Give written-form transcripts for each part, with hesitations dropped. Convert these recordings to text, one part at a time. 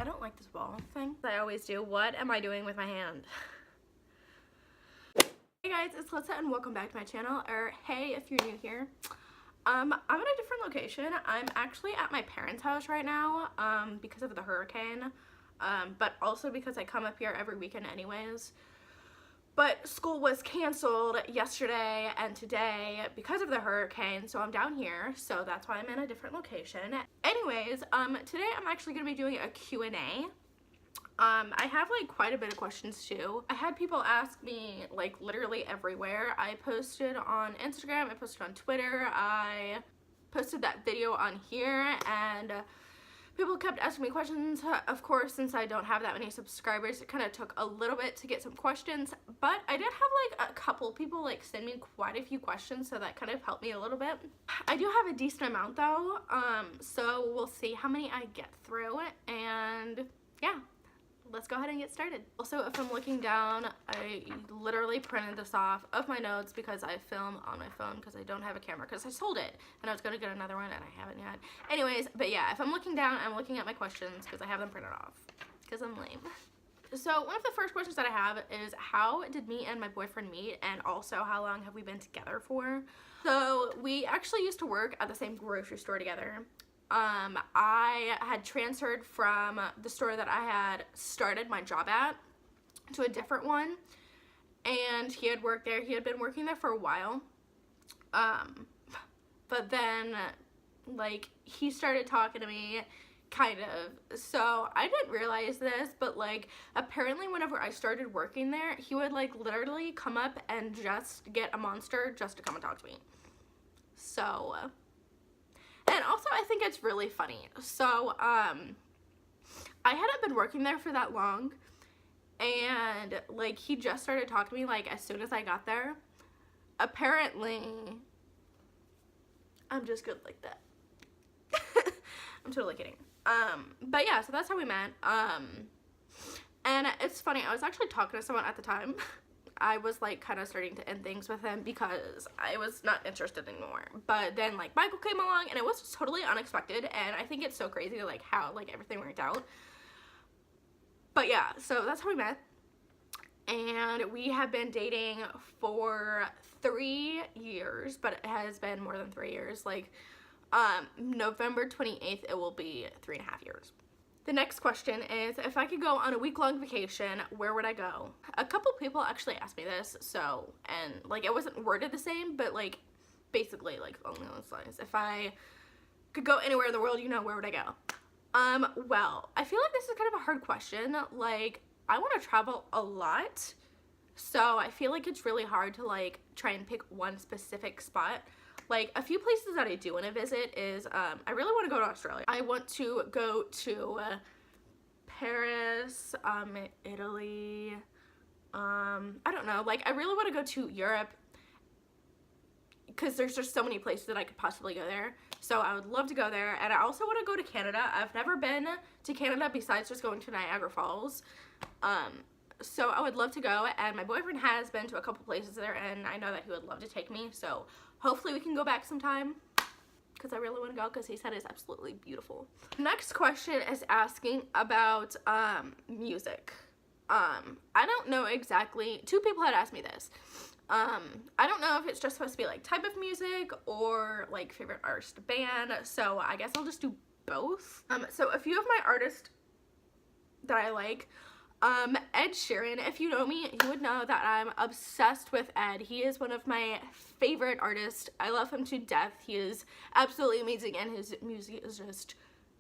I don't like this ball thing. I always do. What am I doing with my hand? Hey guys, it's Alyssa and welcome back to my channel, or hey if you're new here. I'm in a different location. I'm actually at my parents' house right now because of the hurricane, but also because I come up here every weekend anyways. But school was canceled yesterday and today because of the hurricane, so I'm down here, so that's why I'm in a different location. Anyways, today I'm actually going to be doing a Q&A. I have like quite a bit of questions too. I had people ask me like literally everywhere. I posted on Instagram, I posted on Twitter, I posted that video on here, and people kept asking me questions. Of course, since I don't have that many subscribers, it kind of took a little bit to get some questions, but I did have like a couple people like send me quite a few questions, so that kind of helped me a little bit. I do have a decent amount though, so we'll see how many I get through, and yeah. Let's go ahead and get started. Also, if I'm looking down, I literally printed this off of my notes because I film on my phone because I don't have a camera because I sold it and I was going to get another one and I haven't yet. Anyways, but yeah, if I'm looking down, I'm looking at my questions because I have them printed off because I'm lame. So one of the first questions that I have is, how did me and my boyfriend meet, and also how long have we been together for? So we actually used to work at the same grocery store together. I had transferred from the store that I had started my job at to a different one, and he had worked there. He had been working there for a while, but then like he started talking to me, kind of. So I didn't realize this, but like apparently whenever I started working there, he would like literally come up and just get a Monster just to come and talk to me. So and also I think it's really funny. So I hadn't been working there for that long, and like he just started talking to me like as soon as I got there. Apparently I'm just good like that. I'm totally kidding. But yeah, so that's how we met. And it's funny, I was actually talking to someone at the time. I was like kind of starting to end things with him because I was not interested anymore. But then like Michael came along and it was totally unexpected, and I think it's so crazy like how like everything worked out. But yeah, so that's how we met, and we have been dating for 3 years, but it has been more than 3 years. Like November 28th it will be 3.5 years. The next question is, if I could go on a week-long vacation, where would I go? A couple people actually asked me this, so, and like it wasn't worded the same, but like basically like along those lines. If I could go anywhere in the world, you know, where would I go? Well, I feel like this is kind of a hard question. Like, I want to travel a lot, so I feel like it's really hard to like try and pick one specific spot. Like, a few places that I do want to visit is, I really want to go to Australia. I want to go to Paris, Italy, I don't know, like, I really want to go to Europe because there's just so many places that I could possibly go there. So I would love to go there, and I also want to go to Canada. I've never been to Canada besides just going to Niagara Falls. So I would love to go, and my boyfriend has been to a couple places there, and I know that he would love to take me, so hopefully we can go back sometime because I really want to go because he said it's absolutely beautiful. Next question is asking about music. I don't know exactly, 2 people had asked me this. I don't know if it's just supposed to be like type of music or like favorite artist band, so I guess I'll just do both. So a few of my artists that I like, Ed Sheeran. If you know me, you would know that I'm obsessed with Ed. He is one of my favorite artists. I love him to death. He is absolutely amazing, and his music is just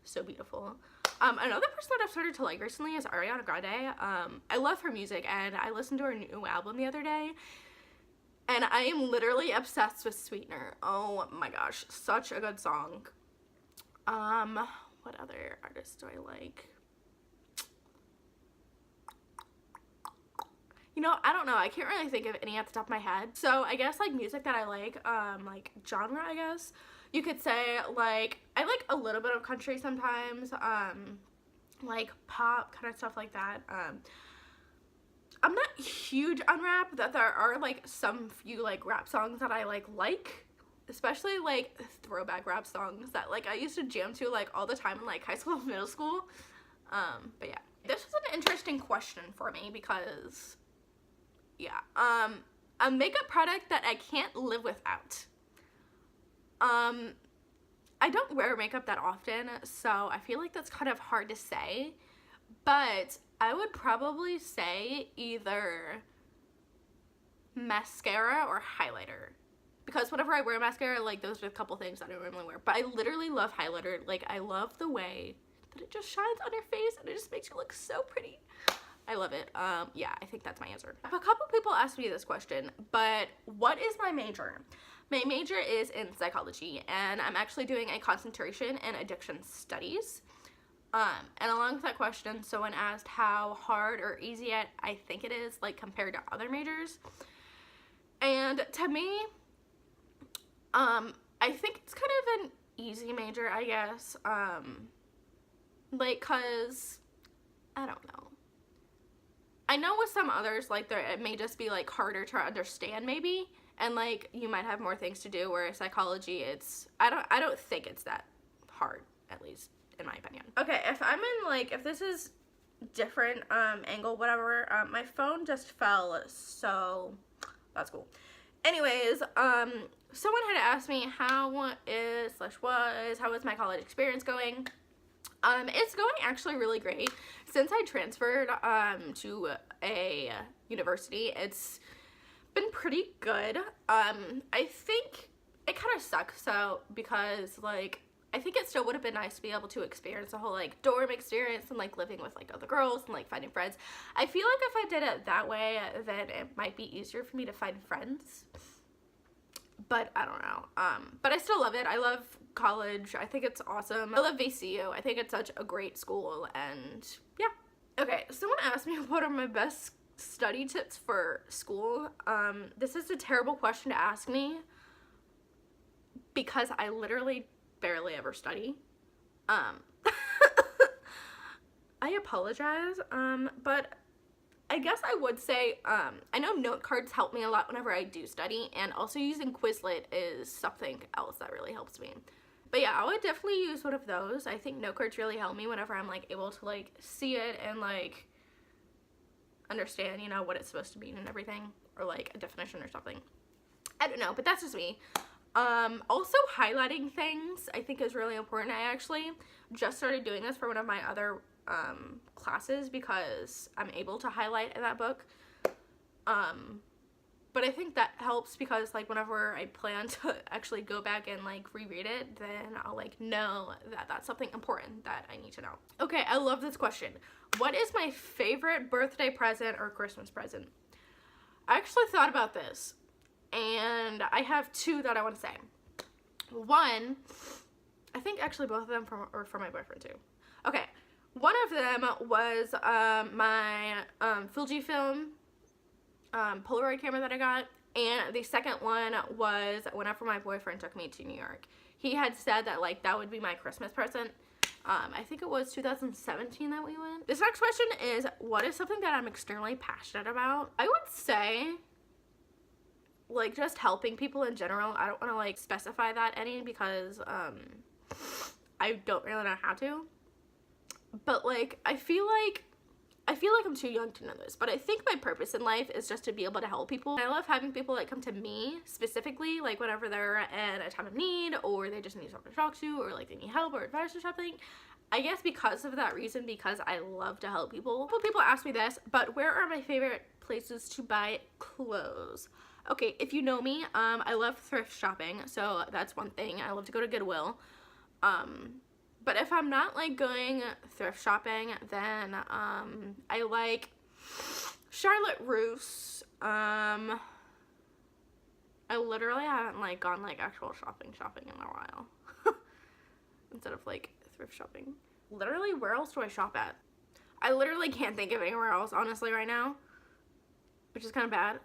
so beautiful. Another person that I've started to like recently is Ariana Grande. I love her music, and I listened to her new album the other day, and I am literally obsessed with Sweetener. Oh my gosh, such a good song. What other artists do I like? You know, I don't know. I can't really think of any at the top of my head. So I guess like music that I like genre, I guess you could say, like I like a little bit of country sometimes, like pop kind of stuff like that. I'm not huge on rap. That there are like some few like rap songs that I like, especially like throwback rap songs that like I used to jam to like all the time in like high school and middle school. But yeah, this was an interesting question for me because, yeah, a makeup product that I can't live without. I don't wear makeup that often, so I feel like that's kind of hard to say, but I would probably say either mascara or highlighter, because whenever I wear mascara, like, those are a couple things I don't normally wear, but I literally love highlighter. Like, I love the way that it just shines on your face and it just makes you look so pretty. I love it. Yeah, I think that's my answer. A couple people asked me this question, but what is my major? My major is in psychology, and I'm actually doing a concentration in addiction studies. And along with that question, someone asked how hard or easy I think it is, like, compared to other majors. And to me, I think it's kind of an easy major, I guess. Like, cause, I don't know. I know with some others, like, it may just be, like, harder to understand, maybe. And, like, you might have more things to do, whereas psychology, I don't think it's that hard, at least, in my opinion. Okay, if I'm in, like, if this is different, angle, whatever, my phone just fell, so that's cool. Anyways, someone had asked me how is my college experience going? It's going actually really great. Since I transferred, to a university, it's been pretty good. I think it kind of sucks, because, like, I think it still would have been nice to be able to experience the whole, like, dorm experience and, like, living with, like, other girls and, like, finding friends. I feel like if I did it that way, then it might be easier for me to find friends. But I don't know. But I still love it. I love college. I think it's awesome. I love VCU. I think it's such a great school, and yeah. Okay, someone asked me what are my best study tips for school. This is a terrible question to ask me because I literally barely ever study. I apologize, but I guess I would say, I know note cards help me a lot whenever I do study, and also using Quizlet is something else that really helps me. But yeah, I would definitely use one of those. I think note cards really help me whenever I'm, like, able to, like, see it and, like, understand, you know, what it's supposed to mean and everything, or, like, a definition or something. I don't know, but that's just me. Also highlighting things I think is really important. I actually just started doing this for one of my other classes because I'm able to highlight in that book. But I think that helps because, like, whenever I plan to actually go back and, like, reread it, then I'll, like, know that that's something important that I need to know. Okay, I love this question. What is my favorite birthday present or Christmas present? I actually thought about this, and I have two that I want to say. One, I think actually both of them are from my boyfriend too. Okay, one of them was my Fujifilm Polaroid camera that I got, and the second one was whenever my boyfriend took me to New York. He had said that, like, that would be my Christmas present. I think it was 2017 that we went. This next question is, what is something that I'm extremely passionate about? I would say, like, just helping people in general. I don't want to, like, specify that any because I don't really know how to. But, like, I feel like I'm too young to know this, but I think my purpose in life is just to be able to help people. And I love having people, like, come to me specifically, like, whenever they're in a time of need, or they just need someone to talk to, or, like, they need help or advice or something. I guess because of that reason, because I love to help people. People ask me this, but where are my favorite places to buy clothes? Okay, if you know me, I love thrift shopping, so that's one thing. I love to go to Goodwill. But if I'm not, like, going thrift shopping, then I like Charlotte Russe. I literally haven't, like, gone, like, actual shopping in a while. Instead of, like, thrift shopping. Literally, where else do I shop at? I literally can't think of anywhere else, honestly, right now. Which is kind of bad.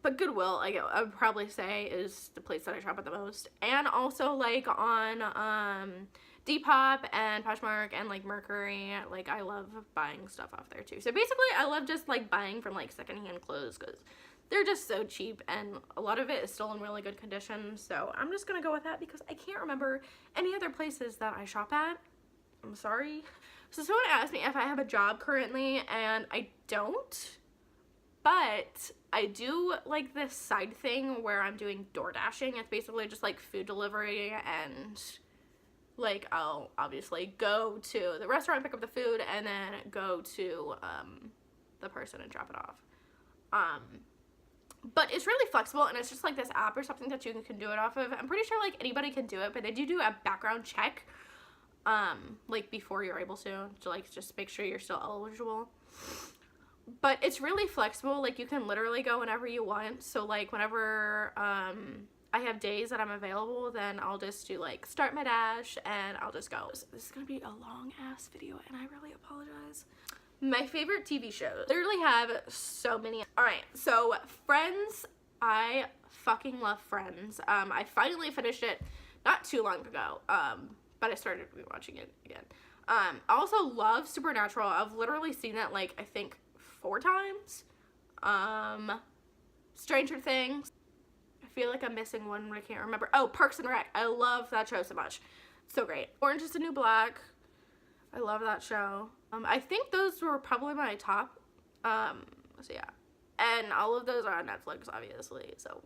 But Goodwill, I would probably say, is the place that I shop at the most. And also, like, on Depop and Poshmark and, like, Mercari. Like, I love buying stuff off there, too. So, basically, I love just, like, buying from, like, secondhand clothes because they're just so cheap. And a lot of it is still in really good condition. So, I'm just going to go with that because I can't remember any other places that I shop at. I'm sorry. So someone asked me if I have a job currently, and I don't, but I do like this side thing where I'm doing door dashing. It's basically just like food delivery, and like I'll obviously go to the restaurant, pick up the food, and then go to the person and drop it off. But it's really flexible, and it's just like this app or something that you can do it off of. I'm pretty sure like anybody can do it, but they do a background check like before you're able to like just make sure you're still eligible. But it's really flexible. Like you can literally go whenever you want. So like whenever I have days that I'm available, then I'll just do like start my dash and I'll just go. This is gonna be a long ass video, and I really apologize. My favorite TV shows. Literally have so many. Alright, so Friends. I fucking love Friends. I finally finished it not too long ago. But I started rewatching it again. I also love Supernatural. I've literally seen that like I think 4 times. Stranger Things. I feel like I'm missing one, but I can't remember. Oh, Parks and Rec. I love that show so much. So great. Orange is the New Black. I love that show. I think those were probably my top. So yeah. And all of those are on Netflix, obviously. So,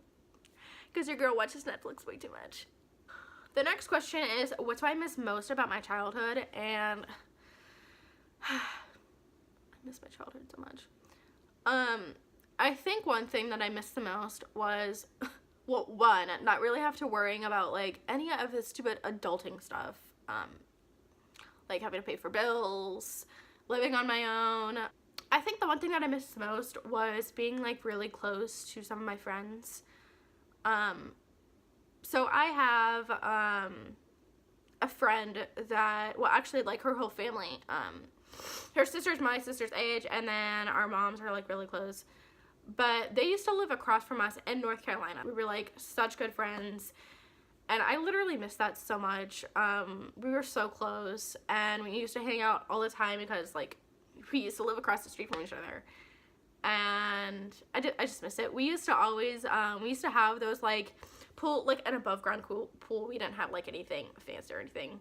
because your girl watches Netflix way too much. The next question is, what do I miss most about my childhood? And I miss my childhood so much. I think one thing that I missed the most was, well, one, not really have to worrying about like any of the stupid adulting stuff. Like having to pay for bills, living on my own. I think the one thing that I missed the most was being like really close to some of my friends. So I have a friend that, well, actually like her whole family, her sister's my sister's age, and then our moms are like really close, but they used to live across from us in North Carolina. We were like such good friends, and I literally miss that so much. We were so close, and we used to hang out all the time because like we used to live across the street from each other, and I just miss it. We used to always we used to have those like pool, like an above ground pool. We didn't have like anything fancy or anything,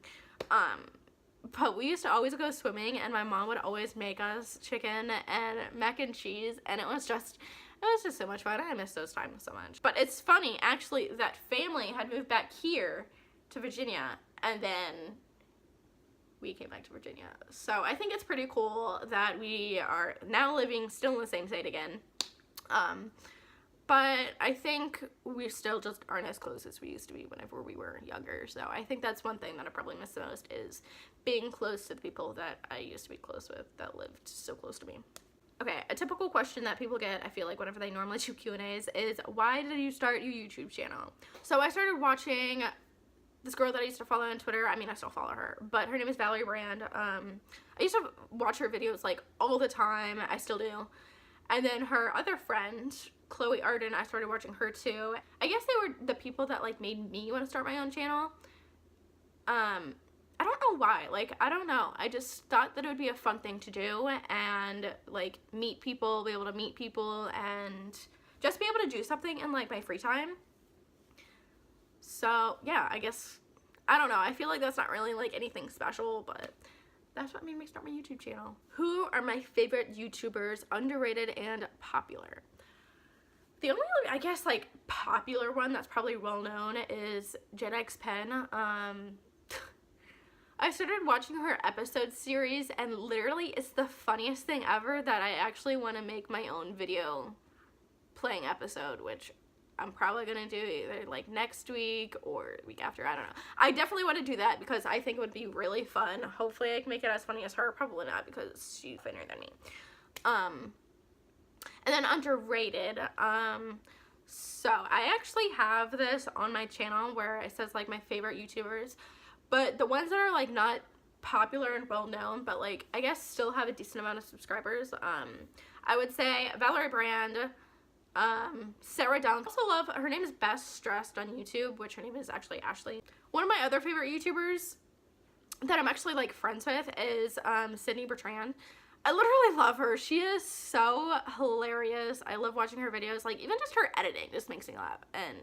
but we used to always go swimming, and my mom would always make us chicken and mac and cheese, and it was just so much fun. I miss those times so much. But it's funny actually that family had moved back here to Virginia, and then we came back to Virginia. So I think it's pretty cool that we are now living still in the same state again. But I think we still just aren't as close as we used to be whenever we were younger. So I think that's one thing that I probably miss the most, is being close to the people that I used to be close with that lived so close to me. Okay, a typical question that people get, I feel like, whenever they normally do Q&As is, why did you start your YouTube channel? So I started watching this girl that I used to follow on Twitter. I mean, I still follow her, but her name is Valerie Brand. I used to watch her videos like all the time. I still do. And then her other friend, Chloe Arden, I started watching her too. I guess they were the people that like made me want to start my own channel. I don't know why. Like, I don't know. I just thought that it would be a fun thing to do, and like meet people, be able to meet people, and just be able to do something in like my free time. So yeah, I guess, I don't know. I feel like that's not really like anything special, but that's what made me start my YouTube channel. Who are my favorite YouTubers, underrated and popular? The only, I guess, like popular one that's probably well known is Gen X Pen. I started watching her episode series, and literally it's the funniest thing ever that I actually want to make my own video playing episode, which I'm probably going to do either like next week or the week after. I don't know. I definitely want to do that because I think it would be really fun. Hopefully I can make it as funny as her. Probably not, because she's funnier than me. And then underrated. So I actually have this on my channel where it says like my favorite YouTubers. But the ones that are like not popular and well known, but like I guess still have a decent amount of subscribers, I would say Valerie Brand, Sarah Downs. I also love, her name is Best Dressed on YouTube, which her name is actually Ashley. One of my other favorite YouTubers that I'm actually like friends with is Sydney Bertrand. I literally love her. She is so hilarious. I love watching her videos. Like even just her editing just makes me laugh, and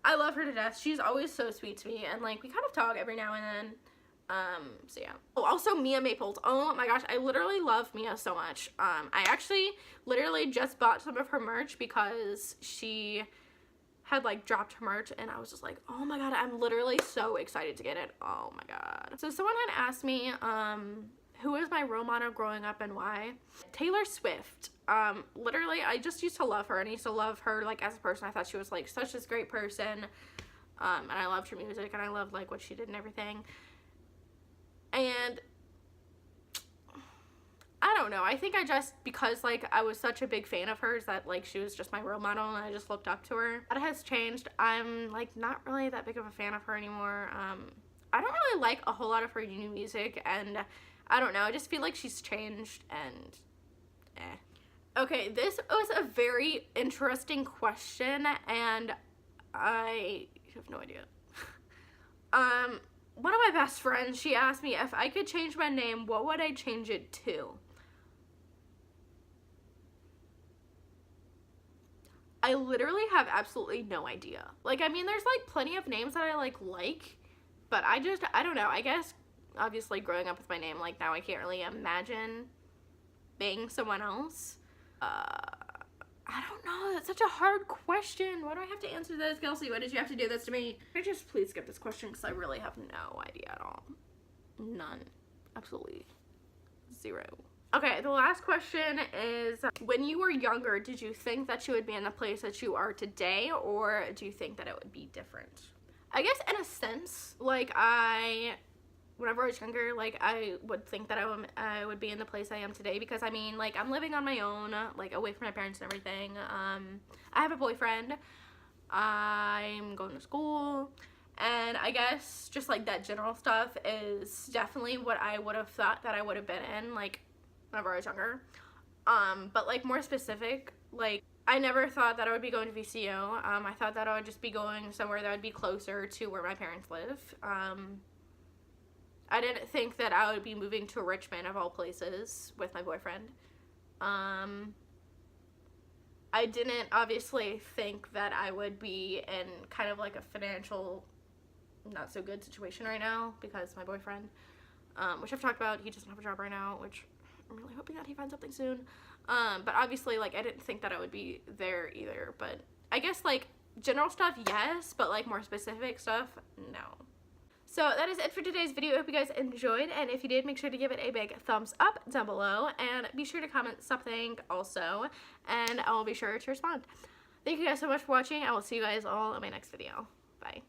I love her to death. She's always so sweet to me, and like we kind of talk every now and then. So yeah. Oh, also Mia Maples. Oh my gosh, I literally love Mia so much. I actually literally just bought some of her merch because she had like dropped her merch and I was just like, oh my god, I'm literally so excited to get it. Oh my god. So someone had asked me, who was my role model growing up and why? Taylor Swift. Literally, I just used to love her and I used to love her like as a person. I thought she was like such this great person. And I loved her music and I loved like what she did and everything. And I don't know, I think I just, because like I was such a big fan of hers that like she was just my role model and I just looked up to her. That has changed. I'm like not really that big of a fan of her anymore. I don't really like a whole lot of her new music and I don't know, I just feel like she's changed and Okay, this was a very interesting question and I have no idea. One of my best friends, she asked me if I could change my name, what would I change it to? I literally have absolutely no idea. Like, I mean, there's like plenty of names that I like, but I don't know. I guess, obviously, growing up with my name, like, now I can't really imagine being someone else. I don't know. That's such a hard question. Why do I have to answer this, Kelsey? Why did you have to do this to me? Can I just please skip this question because I really have no idea at all. None. Absolutely zero. Okay, the last question is, when you were younger, did you think that you would be in the place that you are today, or do you think that it would be different? I guess in a sense, like whenever I was younger, like I would think that I would be in the place I am today because I mean, like I'm living on my own, like away from my parents and everything. I have a boyfriend. I'm going to school, and I guess just like that general stuff is definitely what I would have thought that I would have been in, like whenever I was younger. But like more specific, like I never thought that I would be going to VCU. I thought that I would just be going somewhere that would be closer to where my parents live. I didn't think that I would be moving to Richmond, of all places, with my boyfriend. I didn't obviously think that I would be in kind of like a financial not so good situation right now because my boyfriend, which I've talked about, he doesn't have a job right now, which I'm really hoping that he finds something soon. But obviously, like, I didn't think that I would be there either. But I guess, like, general stuff, yes, but, like, more specific stuff, no. So that is it for today's video. I hope you guys enjoyed, and if you did, make sure to give it a big thumbs up down below, and be sure to comment something also, and I will be sure to respond. Thank you guys so much for watching. I will see you guys all in my next video. Bye.